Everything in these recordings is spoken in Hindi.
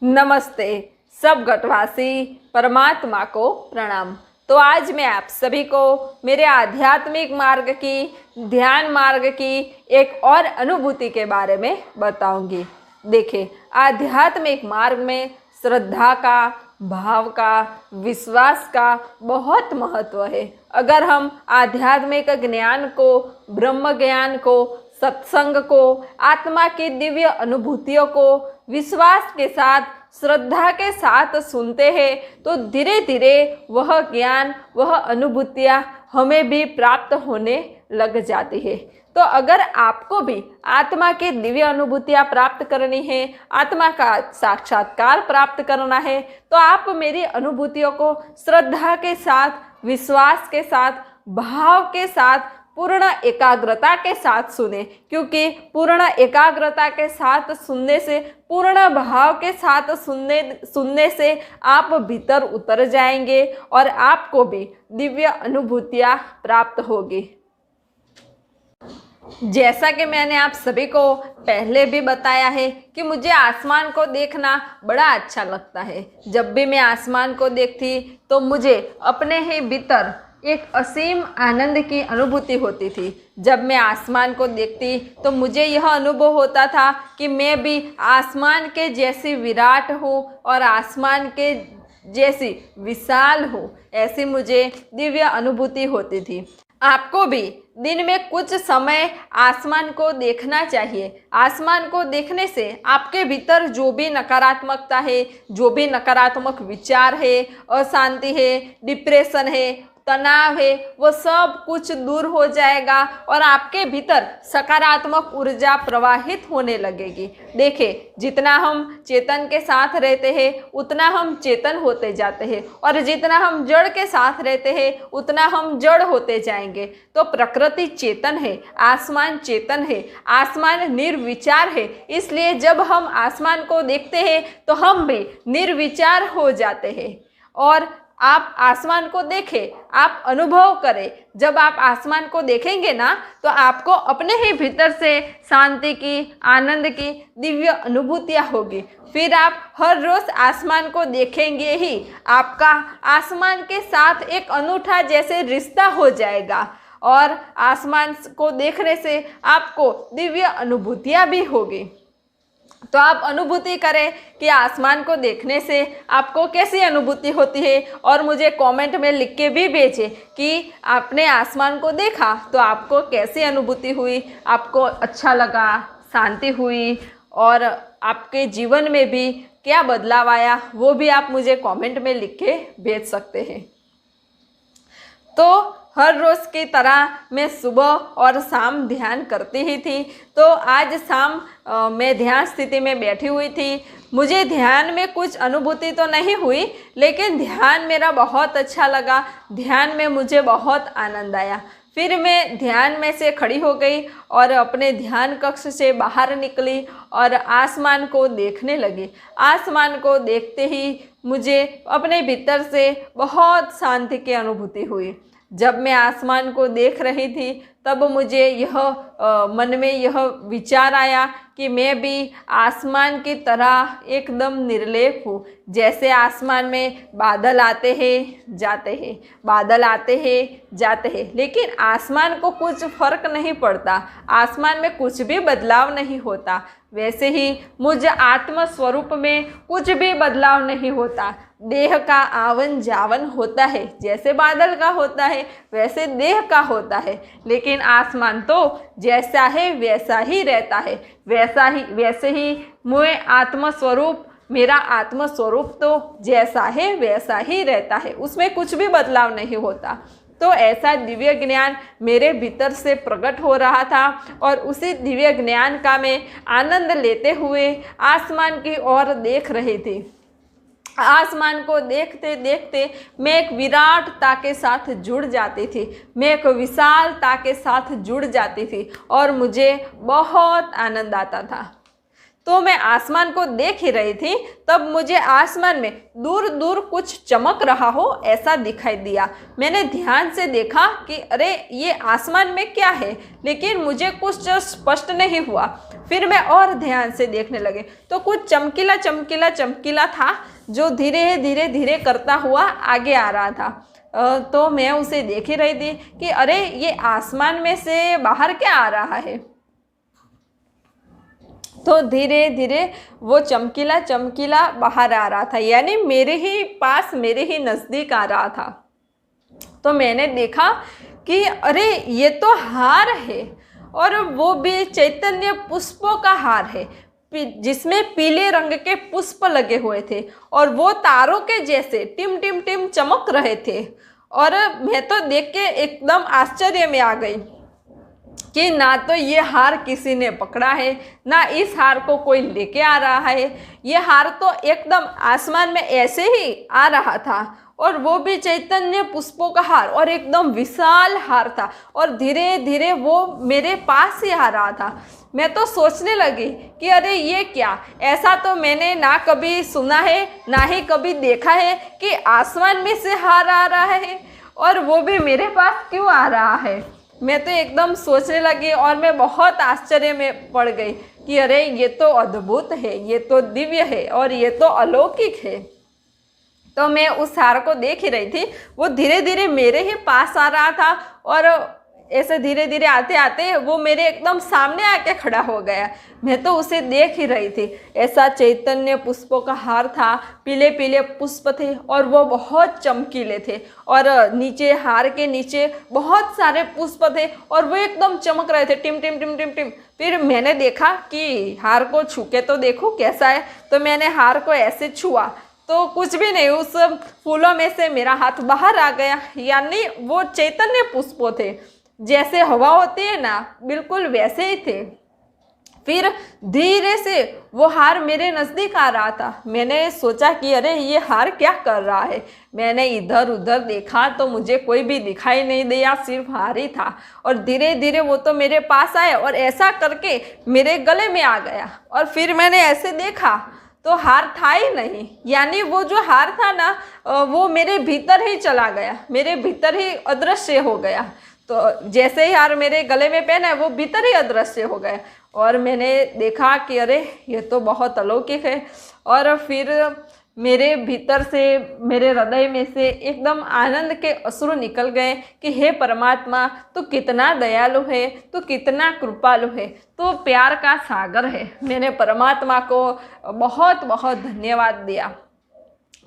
नमस्ते सब घटवासी, परमात्मा को प्रणाम। तो आज मैं आप सभी को मेरे आध्यात्मिक मार्ग की, ध्यान मार्ग की एक और अनुभूति के बारे में बताऊंगी। देखिए, आध्यात्मिक मार्ग में श्रद्धा का, भाव का, विश्वास का बहुत महत्व है। अगर हम आध्यात्मिक ज्ञान को, ब्रह्म ज्ञान को, सत्संग को, आत्मा की दिव्य अनुभूतियों को विश्वास के साथ, श्रद्धा के साथ सुनते हैं तो धीरे धीरे वह ज्ञान, वह अनुभूतियाँ हमें भी प्राप्त होने लग जाती है। तो अगर आपको भी आत्मा की दिव्य अनुभूतियाँ प्राप्त करनी है, आत्मा का साक्षात्कार प्राप्त करना है, तो आप मेरी अनुभूतियों को श्रद्धा के साथ, विश्वास के साथ, भाव के साथ, पूर्ण एकाग्रता के साथ सुने। क्योंकि पूर्ण एकाग्रता के साथ सुनने से, पूर्ण भाव के साथ सुनने से आप भीतर उतर जाएंगे और आपको भी दिव्य अनुभूतियाँ प्राप्त होगी। जैसा कि मैंने आप सभी को पहले भी बताया है कि मुझे आसमान को देखना बड़ा अच्छा लगता है। जब भी मैं आसमान को देखती तो मुझे अपने ही भीतर एक असीम आनंद की अनुभूति होती थी। जब मैं आसमान को देखती तो मुझे यह अनुभव होता था कि मैं भी आसमान के जैसी विराट हूँ और आसमान के जैसी विशाल हूँ। ऐसी मुझे दिव्य अनुभूति होती थी। आपको भी दिन में कुछ समय आसमान को देखना चाहिए। आसमान को देखने से आपके भीतर जो भी नकारात्मकता है, जो भी नकारात्मक विचार है, अशांति है, डिप्रेशन है, तनाव है, वो सब कुछ दूर हो जाएगा और आपके भीतर सकारात्मक ऊर्जा प्रवाहित होने लगेगी। देखिए, जितना हम चेतन के साथ रहते हैं उतना हम चेतन होते जाते हैं और जितना हम जड़ के साथ रहते हैं उतना हम जड़ होते जाएंगे। तो प्रकृति चेतन है, आसमान चेतन है, आसमान निर्विचार है। इसलिए जब हम आसमान को देखते हैं तो हम भी निर्विचार हो जाते हैं। और आप आसमान को देखें, आप अनुभव करें। जब आप आसमान को देखेंगे ना तो आपको अपने ही भीतर से शांति की, आनंद की दिव्य अनुभूतियाँ होगी। फिर आप हर रोज़ आसमान को देखेंगे ही आपका आसमान के साथ एक अनूठा जैसे रिश्ता हो जाएगा और आसमान को देखने से आपको दिव्य अनुभूतियाँ भी होगी। तो आप अनुभूति करें कि आसमान को देखने से आपको कैसी अनुभूति होती है और मुझे कमेंट में लिख के भी भेजें कि आपने आसमान को देखा तो आपको कैसी अनुभूति हुई, आपको अच्छा लगा, शांति हुई और आपके जीवन में भी क्या बदलाव आया, वो भी आप मुझे कमेंट में लिख के भेज सकते हैं। तो हर रोज़ की तरह मैं सुबह और शाम ध्यान करती ही थी। तो आज शाम मैं ध्यान स्थिति में बैठी हुई थी। मुझे ध्यान में कुछ अनुभूति तो नहीं हुई, लेकिन ध्यान मेरा बहुत अच्छा लगा। ध्यान में मुझे बहुत आनंद आया। फिर मैं ध्यान में से खड़ी हो गई और अपने ध्यान कक्ष से बाहर निकली और आसमान को देखने लगी। आसमान को देखते ही मुझे अपने भीतर से बहुत शांति की अनुभूति हुई। जब मैं आसमान को देख रही थी तब मुझे मन में यह विचार आया कि मैं भी आसमान की तरह एकदम निर्लेप हूँ। जैसे आसमान में बादल आते हैं जाते हैं, बादल आते हैं जाते हैं, लेकिन आसमान को कुछ फर्क नहीं पड़ता, आसमान में कुछ भी बदलाव नहीं होता। वैसे ही मुझ आत्म स्वरूप में कुछ भी बदलाव नहीं होता। देह का आवन जावन होता है, जैसे बादल का होता है वैसे देह का होता है, लेकिन आसमान तो जैसा है वैसा ही रहता है। वैसे ही मैं आत्मस्वरूप, मेरा आत्मस्वरूप तो जैसा है वैसा ही रहता है, उसमें कुछ भी बदलाव नहीं होता। तो ऐसा दिव्य ज्ञान मेरे भीतर से प्रकट हो रहा था और उसी दिव्य ज्ञान का मैं आनंद लेते हुए आसमान की ओर देख रही थी। आसमान को देखते देखते मैं एक विराटता के साथ जुड़ जाती थी, मैं एक विशालता के साथ जुड़ जाती थी और मुझे बहुत आनंद आता था। तो मैं आसमान को देख ही रही थी, तब मुझे आसमान में दूर दूर कुछ चमक रहा हो ऐसा दिखाई दिया। मैंने ध्यान से देखा कि अरे ये आसमान में क्या है, लेकिन मुझे कुछ स्पष्ट नहीं हुआ। फिर मैं और ध्यान से देखने लगे तो कुछ चमकीला चमकीला चमकीला था जो धीरे धीरे धीरे करता हुआ आगे आ रहा था। तो मैं उसे देख ही रही थी कि अरे ये आसमान में से बाहर क्या आ रहा है। तो धीरे धीरे वो चमकीला चमकीला बाहर आ रहा था, यानी मेरे ही पास, मेरे ही नज़दीक आ रहा था। तो मैंने देखा कि अरे ये तो हार है, और वो भी चैतन्य पुष्पों का हार है जिसमें पीले रंग के पुष्प लगे हुए थे और वो तारों के जैसे टिम टिम टिम चमक रहे थे। और मैं तो देख के एकदम आश्चर्य में आ गई कि ना तो ये हार किसी ने पकड़ा है, ना इस हार को कोई लेके आ रहा है। ये हार तो एकदम आसमान में ऐसे ही आ रहा था, और वो भी चैतन्य पुष्पों का हार, और एकदम विशाल हार था, और धीरे धीरे वो मेरे पास ही आ रहा था। मैं तो सोचने लगी कि अरे ये क्या, ऐसा तो मैंने ना कभी सुना है, ना ही कभी देखा है कि आसमान में से हार आ रहा है, और वो भी मेरे पास क्यों आ रहा है। मैं तो एकदम सोचने लगी और मैं बहुत आश्चर्य में पड़ गई कि अरे ये तो अद्भुत है, ये तो दिव्य है, और ये तो अलौकिक है। तो मैं उस हार को देख ही रही थी, वो धीरे धीरे मेरे ही पास आ रहा था, और ऐसे धीरे धीरे आते आते वो मेरे एकदम सामने आके खड़ा हो गया। मैं तो उसे देख ही रही थी। ऐसा चैतन्य पुष्पों का हार था, पीले पीले पुष्प थे, और वो बहुत चमकीले थे, और नीचे हार के नीचे बहुत सारे पुष्प थे, और वो एकदम चमक रहे थे, टिम टिम टिम टिम टिम। फिर मैंने देखा कि हार को छू के तो देखूं कैसा है। तो मैंने हार को ऐसे छुआ तो कुछ भी नहीं, उस फूलों में से मेरा हाथ बाहर आ गया, यानी वो चैतन्य पुष्पों थे, जैसे हवा होती है ना, बिल्कुल वैसे ही थे। फिर धीरे से वो हार मेरे नज़दीक आ रहा था। मैंने सोचा कि अरे ये हार क्या कर रहा है। मैंने इधर उधर देखा तो मुझे कोई भी दिखाई नहीं दिया, सिर्फ हार ही था। और धीरे धीरे वो तो मेरे पास आया और ऐसा करके मेरे गले में आ गया। और फिर मैंने ऐसे देखा तो हार था ही नहीं, यानी वो जो हार था ना, वो मेरे भीतर ही चला गया, मेरे भीतर ही अदृश्य हो गया। तो जैसे ही हार मेरे गले में पहना है वो भीतर ही अदृश्य हो गया। और मैंने देखा कि अरे ये तो बहुत अलौकिक है। और फिर मेरे भीतर से, मेरे हृदय में से एकदम आनंद के अश्रु निकल गए कि हे परमात्मा, तू कितना दयालु है, तू कितना कृपालु है, तू प्यार का सागर है। मैंने परमात्मा को बहुत बहुत धन्यवाद दिया।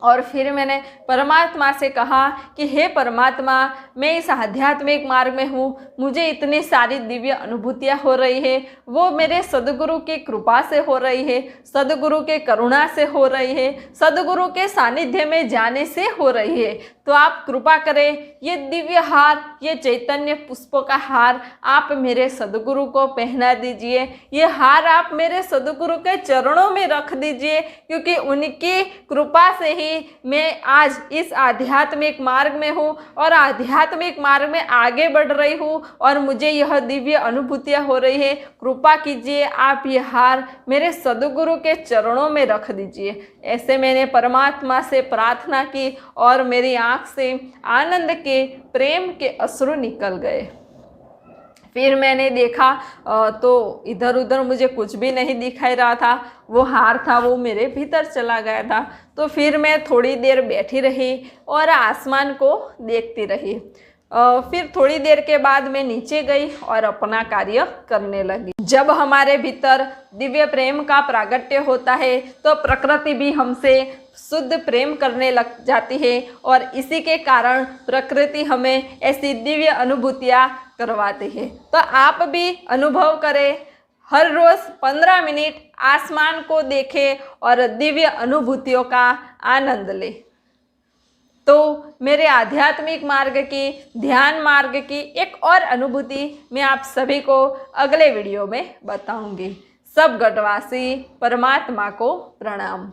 और फिर मैंने परमात्मा से कहा कि हे परमात्मा, मैं इस आध्यात्मिक मार्ग में हूँ, मुझे इतनी सारी दिव्य अनुभूतियाँ हो रही है, वो मेरे सद्गुरु की कृपा से हो रही है, सद्गुरु के करुणा से हो रही है, सद्गुरु के सानिध्य में जाने से हो रही है। तो आप कृपा करें, ये दिव्य हार, ये चैतन्य पुष्पों का हार आप मेरे सद्गुरु को पहना दीजिए। ये हार आप मेरे सद्गुरु के चरणों में रख दीजिए, क्योंकि उनकी कृपा से ही मैं आज इस आध्यात्मिक मार्ग में हूँ और आध्यात्मिक मार्ग में आगे बढ़ रही हूँ, और मुझे यह दिव्य अनुभूतियाँ हो रही है। कृपा कीजिए, आप ये हार मेरे सद्गुरु के चरणों में रख दीजिए। ऐसे मैंने परमात्मा से प्रार्थना की और मेरी आँख से आनंद के, प्रेम के अश्रु निकल गए। फिर मैंने देखा तो इधर उधर मुझे कुछ भी नहीं दिखाई रहा था, वो हार था वो मेरे भीतर चला गया था। तो फिर मैं थोड़ी देर बैठी रही और आसमान को देखती रही। फिर थोड़ी देर के बाद मैं नीचे गई और अपना कार्य करने लगी। जब हमारे भीतर दिव्य प्रेम का प्रागट्य होता है तो प्रकृति भी हमसे शुद्ध प्रेम करने लग जाती है, और इसी के कारण प्रकृति हमें ऐसी दिव्य अनुभूतियाँ करवाती है। तो आप भी अनुभव करें, हर रोज़ 15 मिनट आसमान को देखें और दिव्य अनुभूतियों का आनंद लें। तो मेरे आध्यात्मिक मार्ग की, ध्यान मार्ग की एक और अनुभूति मैं आप सभी को अगले वीडियो में बताऊंगी। सब गढ़वासी परमात्मा को प्रणाम।